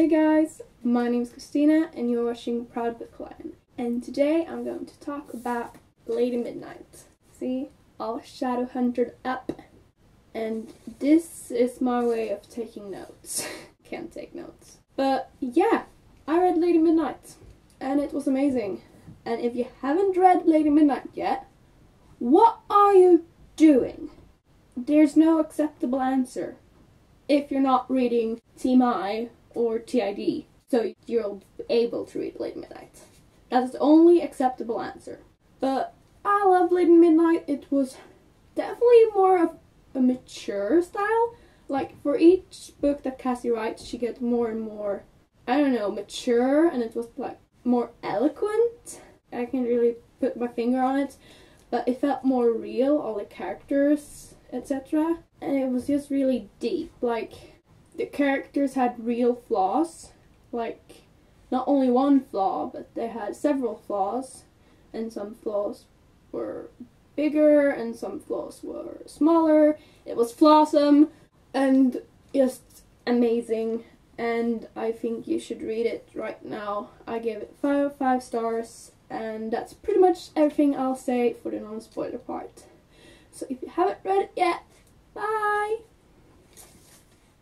Hey guys, my name is Christina and you're watching Proud Book Lion. And today I'm going to talk about Lady Midnight. See, all shadow huntered up. And this is my way of taking notes. Can't take notes. But yeah, I read Lady Midnight and it was amazing. And if you haven't read Lady Midnight yet, what are you doing? There's no acceptable answer if you're not reading Team I or TID, so you're able to read Lady Midnight. That's the only acceptable answer. But I love Lady Midnight. It was definitely more of a mature style. Like, for each book that Cassie writes, she gets more and more, I don't know, mature, and it was like more eloquent. I can't really put my finger on it, but it felt more real, all the characters, etc. And it was just really deep. Like, the characters had real flaws. Like, not only one flaw, but they had several flaws. And some flaws were bigger and some flaws were smaller. It was flawsome and just amazing. And I think you should read it right now. I gave it 5 out of 5 stars. And that's pretty much everything I'll say for the non-spoiler part. So if you haven't read it yet, bye!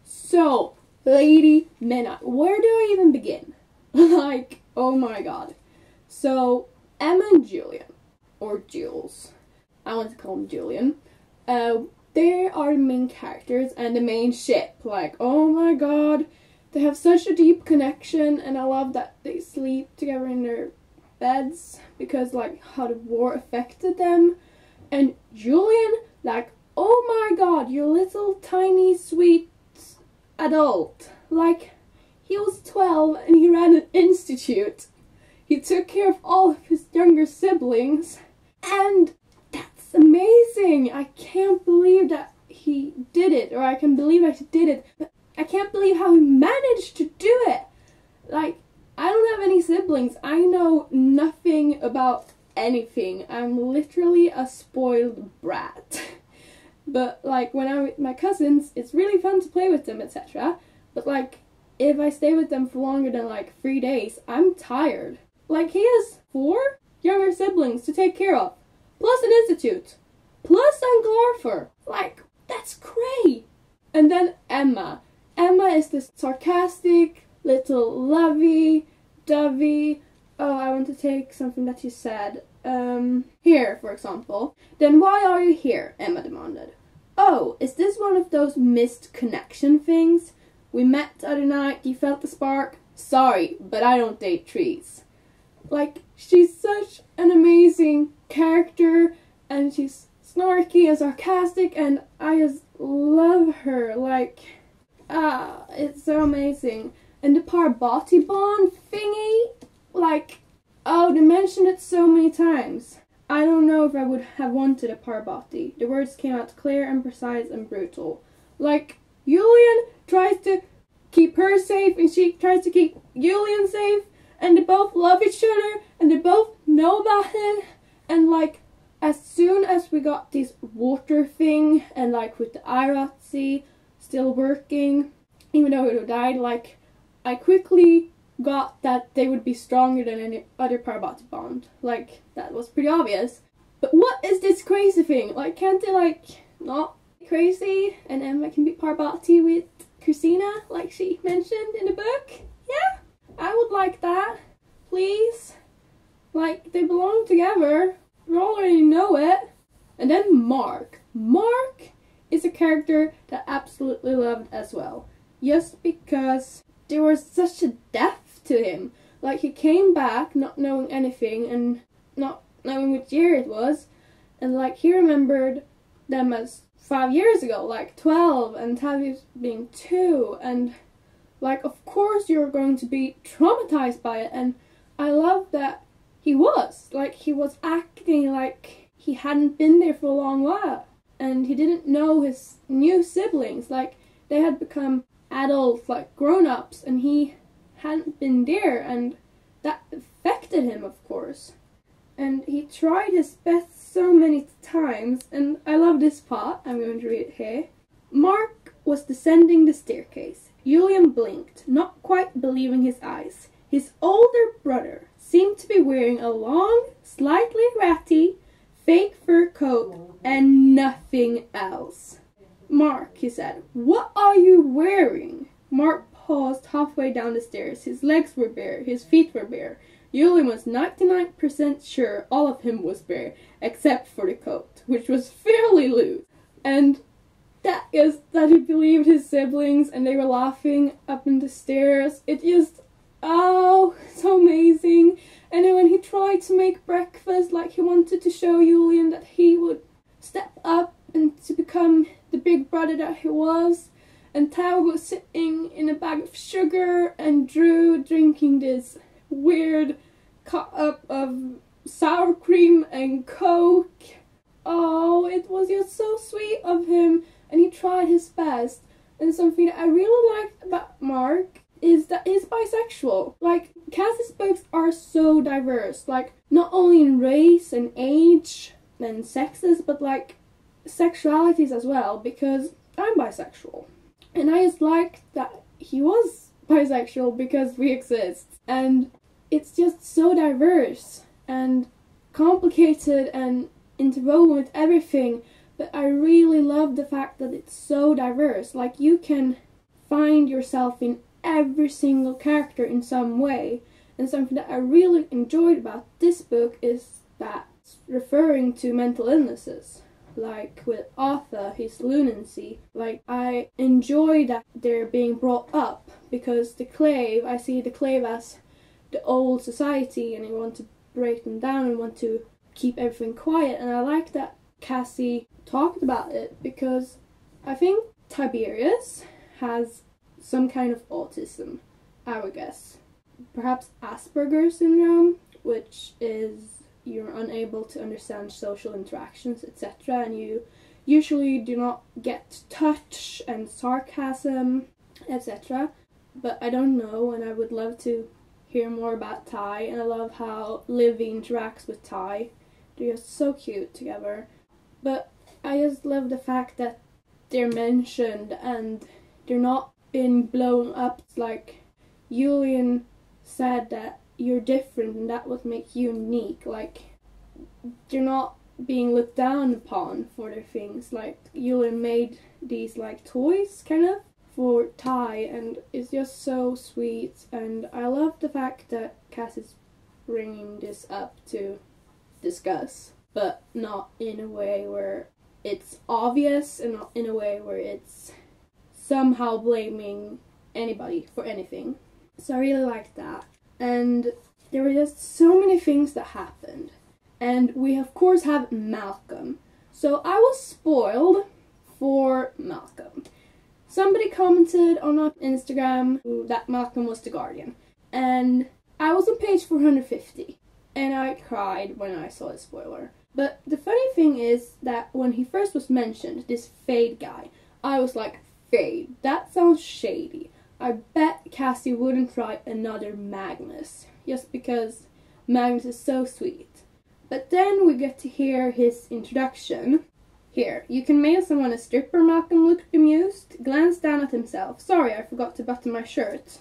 So, Lady Midnight. Where do I even begin? Like, oh my god. So, Emma and Julian, or Jules, I want to call him Julian, they are the main characters and the main ship. Like, oh my god, they have such a deep connection, and I love that they sleep together in their beds because, like, how the war affected them. And Julian, like, oh my god, you little tiny sweet adult. Like, he was 12 and he ran an institute. He took care of all of his younger siblings, and that's amazing. I can't believe that he did it, or I can believe that he did it, but I can't believe how he managed to do it. Like, I don't have any siblings. I know nothing about anything. I'm literally a spoiled brat. But, like, when I'm with my cousins, it's really fun to play with them, etc. But, like, if I stay with them for longer than, like, 3 days, I'm tired. Like, he has 4 younger siblings to take care of, plus an institute, plus Anglarfer. Like, that's cray. And then Emma. Emma is this sarcastic, little lovey-dovey, oh, I want to take something that you said. Here, for example. Then why are you here? Emma demanded. Oh, is this one of those missed connection things? We met the other night, you felt the spark? Sorry, but I don't date trees. Like, she's such an amazing character, and she's snarky and sarcastic, and I just love her. Like, it's so amazing. And the Parvati bond thingy, like, oh, they mentioned it so many times. I don't know if I would have wanted a Parvati. The words came out clear and precise and brutal. Like, Julian tries to keep her safe and she tries to keep Julian safe, and they both love each other and they both know about it. And, like, as soon as we got this water thing, and, like, with the IROTC still working, even though it died, like, I quickly got that they would be stronger than any other Parvati bond. Like, that was pretty obvious. But what is this crazy thing? Like, can't they, like, not be crazy and Emma can be Parvati with Christina, like she mentioned in the book? Yeah, I would like that. Please. Like, they belong together. We already know it. And then Mark. Mark is a character that I absolutely loved as well. Just because there was such a depth to him. Like, he came back not knowing anything and not knowing which year it was, and, like, he remembered them as 5 years ago, like 12, and Tavius being 2, and, like, of course you're going to be traumatized by it. And I love that he was acting like he hadn't been there for a long while, and he didn't know his new siblings. Like, they had become adults, like grown-ups, and he hadn't been there, and that affected him, of course. And he tried his best so many times, and I love this part. I'm going to read it here. Mark was descending the staircase. Julian blinked, not quite believing his eyes. His older brother seemed to be wearing a long, slightly ratty, fake fur coat and nothing else. "Mark," he said, "what are you wearing?" Mark paused halfway down the stairs. His legs were bare, his feet were bare. Julian was 99% sure all of him was bare, except for the coat, which was fairly loose. And that is that he believed his siblings and they were laughing up in the stairs. It just, oh, so amazing. And then when he tried to make breakfast, like he wanted to show Julian that he would step up and to become the big brother that he was. And Tao was sitting in a bag of sugar and Drew drinking this weird cup of sour cream and Coke. Oh, it was just so sweet of him, and he tried his best. And something that I really liked about Mark is that he's bisexual. Like, Cassie's books are so diverse, like, not only in race and age and sexes, but like sexualities as well, because I'm bisexual. And I just liked that he was bisexual because we exist. And it's just so diverse and complicated and interwoven with everything. But I really love the fact that it's so diverse. Like, you can find yourself in every single character in some way. And something that I really enjoyed about this book is that it's referring to mental illnesses. Like with Arthur, his lunacy. Like, I enjoy that they're being brought up, because the Clave, I see the Clave as the old society, and I want to break them down and want to keep everything quiet. And I like that Cassie talked about it, because I think Tiberius has some kind of autism, I would guess. Perhaps Asperger's syndrome, which is you're unable to understand social interactions, etc. And you usually do not get touch and sarcasm, etc. But I don't know, and I would love to hear more about Ty. And I love how Livy interacts with Ty. They're just so cute together. But I just love the fact that they're mentioned and they're not being blown up. It's like Julian said that you're different and that would make you unique. Like, they're not being looked down upon for their things. Like, Julian made these like toys kind of for Ty, and it's just so sweet. And I love the fact that Cass is bringing this up to discuss, but not in a way where it's obvious and not in a way where it's somehow blaming anybody for anything. So I really liked that. And there were just so many things that happened. And we of course have Malcolm. So I was spoiled for Malcolm. Somebody commented on our Instagram that Malcolm was the Guardian. And I was on page 450. And I cried when I saw the spoiler. But the funny thing is that when he first was mentioned, this Fade guy, I was like, Fade, that sounds shady. I bet Cassie wouldn't write another Magnus, just because Magnus is so sweet. But then we get to hear his introduction. Here, you can mail someone a stripper, Malcolm looked bemused, glanced down at himself. Sorry, I forgot to button my shirt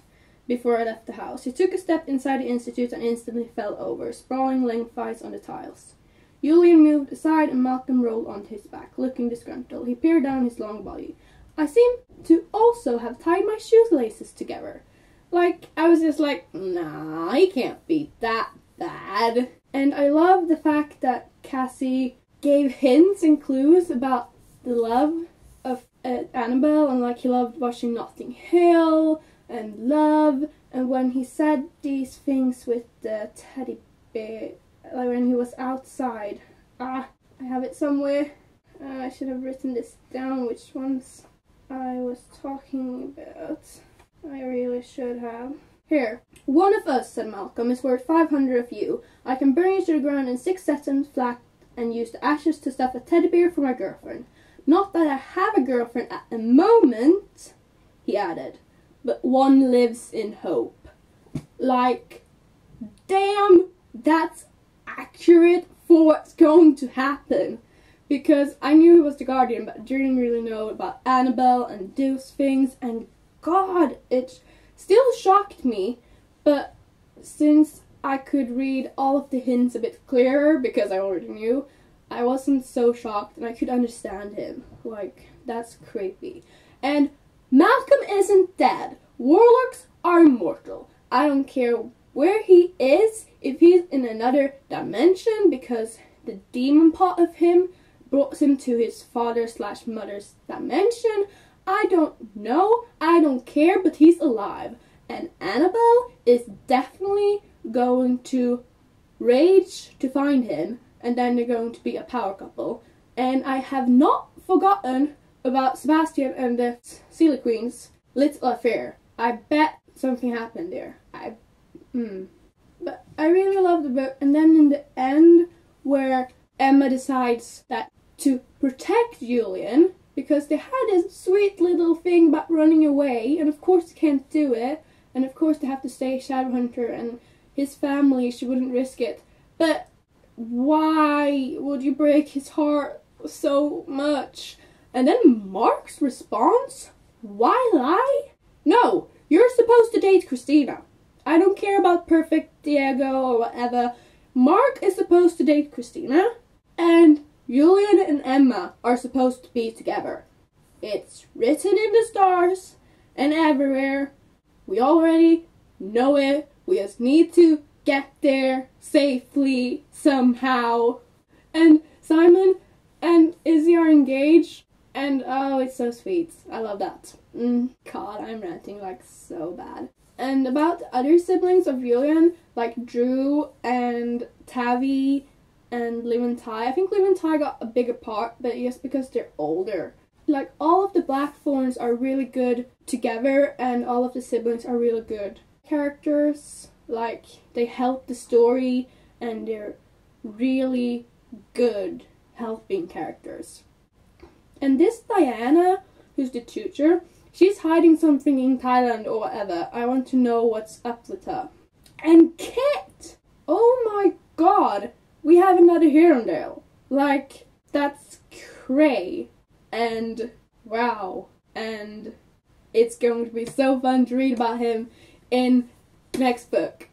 before I left the house. He took a step inside the institute and instantly fell over, sprawling lengthwise on the tiles. Julian moved aside and Malcolm rolled onto his back, looking disgruntled. He peered down his long body. I seem to also have tied my shoelaces together. Like, I was just like, nah, he can't be that bad. And I love the fact that Cassie gave hints and clues about the love of Annabelle, and like he loved watching Notting Hill and love. And when he said these things with the teddy bear, like when he was outside, I have it somewhere. I should have written this down, which ones I was talking about. I really should have. Here. One of us, said Malcolm, is worth 500 of you. I can burn you to the ground in 6 seconds flat and use the ashes to stuff a teddy bear for my girlfriend. Not that I have a girlfriend at the moment, he added, but one lives in hope. Like, damn, that's accurate for what's going to happen. Because I knew he was the Guardian, but I didn't really know about Annabelle and those things. And god, it still shocked me, but since I could read all of the hints a bit clearer because I already knew, I wasn't so shocked and I could understand him. Like, that's creepy. And Malcolm isn't dead. Warlocks are immortal. I don't care where he is, if he's in another dimension, because the demon part of him brought him to his father/mother's dimension. I don't know, I don't care, but he's alive. And Annabelle is definitely going to rage to find him, and then they're going to be a power couple. And I have not forgotten about Sebastian and the Sealy Queen's little affair. I bet something happened there. But I really love the book. And then in the end, where Emma decides that to protect Julian, because they had this sweet little thing about running away, and of course they can't do it, and of course they have to stay Shadowhunter and his family, she wouldn't risk it. But why would you break his heart so much? And then Mark's response, why lie? No, you're supposed to date Christina. I don't care about perfect Diego or whatever. Mark is supposed to date Christina, and Julian and Emma are supposed to be together. It's written in the stars and everywhere. We already know it. We just need to get there safely somehow. And Simon and Izzy are engaged, and oh, it's so sweet. I love that. God, I'm ranting like so bad. And about the other siblings of Julian, like Drew and Tavi and Liv and Ty. I think Liv and Ty got a bigger part, but just because they're older. Like, all of the Blackthorns are really good together, and all of the siblings are really good characters. Like, they help the story, and they're really good helping characters. And this Diana, who's the tutor, she's hiding something in Thailand or whatever. I want to know what's up with her. And Kit! Oh my god! We have another Hirondale. Like, that's cray. And wow. And it's going to be so fun to read about him in the next book.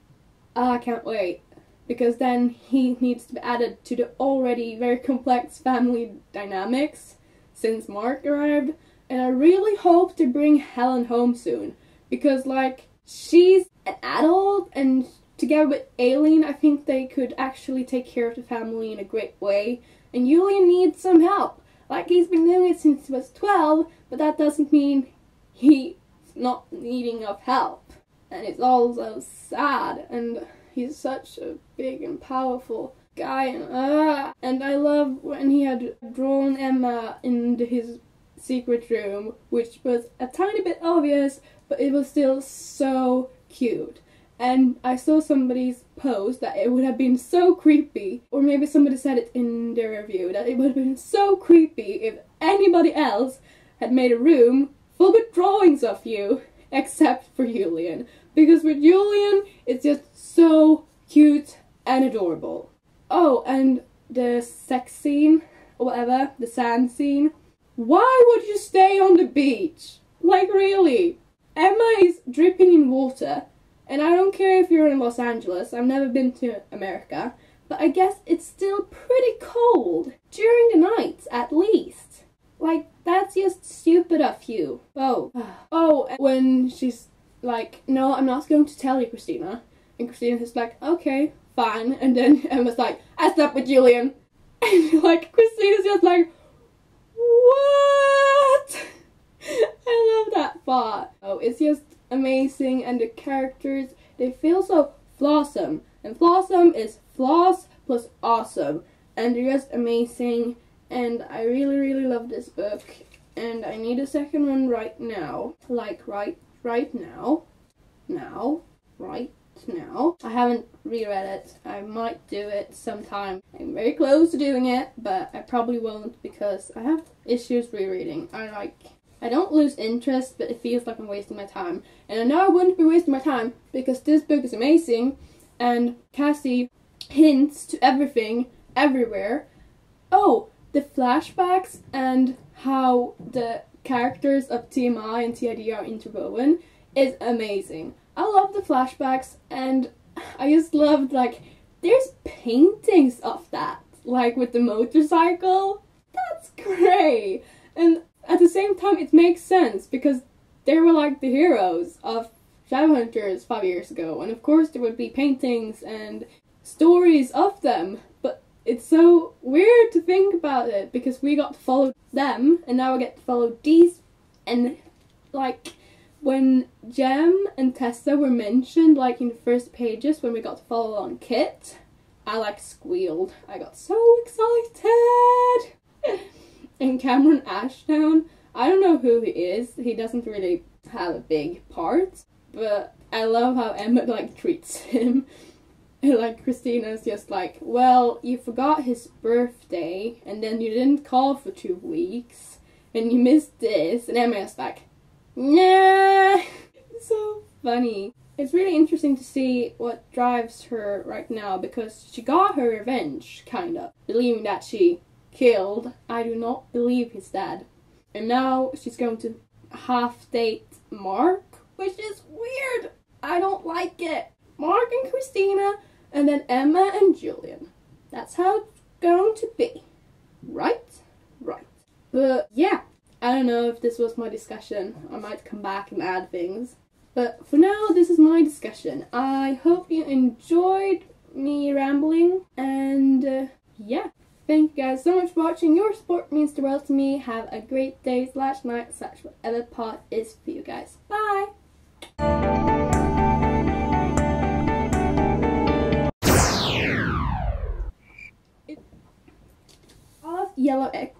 I can't wait. Because then he needs to be added to the already very complex family dynamics since Mark arrived. And I really hope to bring Helen home soon. Because, like, she's an adult, and together with Aileen, I think they could actually take care of the family in a great way. And Julian needs some help. Like, he's been doing it since he was 12, but that doesn't mean he's not needing enough help. And it's all so sad, and he's such a big and powerful guy, and I love when he had drawn Emma into his secret room, which was a tiny bit obvious, but it was still so cute. And I saw somebody's post that it would have been so creepy, or maybe somebody said it in their review, that it would have been so creepy if anybody else had made a room full with drawings of you, except for Julian. Because with Julian, it's just so cute and adorable. Oh, and the sex scene, or whatever, the sand scene. Why would you stay on the beach? Like, really? Emma is dripping in water, and I don't care if you're in Los Angeles, I've never been to America, but I guess it's still pretty cold. During the nights, at least. Like, that's just stupid of you. Oh. Oh, and when she's like, no, I'm not going to tell you, Christina. And Christina's like, okay, fine. And then Emma's like, I slept with Julian. And like, Christina's just like, what? I love that part. Oh, it's just amazing, and the characters, they feel so flawsome. And flawsome is floss plus awesome. And they're just amazing. And I really, really love this book. And I need a second one right now. Like, right now. Right now. I haven't reread it. I might do it sometime. I'm very close to doing it, but I probably won't because I have issues rereading. I don't lose interest, but it feels like I'm wasting my time. And I know I wouldn't be wasting my time because this book is amazing, and Cassie hints to everything, everywhere. Oh, the flashbacks and how the characters of TMI and TID are interwoven is amazing. I love the flashbacks, and I just loved, like, there's paintings of that, like with the motorcycle. That's great. And at the same time, it makes sense because they were like the heroes of Shadowhunters 5 years ago, and of course there would be paintings and stories of them, but it's so weird to think about it because we got to follow them and now we get to follow these. And like when Jem and Tessa were mentioned, like in the first pages when we got to follow on Kit, I like squealed. I got so excited. And Cameron Ashdown, I don't know who he is. He doesn't really have a big part, but I love how Emma like treats him. And like Christina's just like, well, you forgot his birthday and then you didn't call for 2 weeks and you missed this, and Emma's like, nah. So funny. It's really interesting to see what drives her right now because she got her revenge, kind of, believing that she killed, I do not believe, his dad. And now she's going to half-date Mark, which is weird. I don't like it. Mark and Christina, and then Emma and Julian. That's how it's going to be. Right? Right. But yeah, I don't know if this was my discussion. I might come back and add things. But for now, this is my discussion. I hope you enjoyed me rambling, and yeah. Thank you guys so much for watching. Your support means the world to me. Have a great day / night / whatever part is for you guys. Bye! Yellow egg.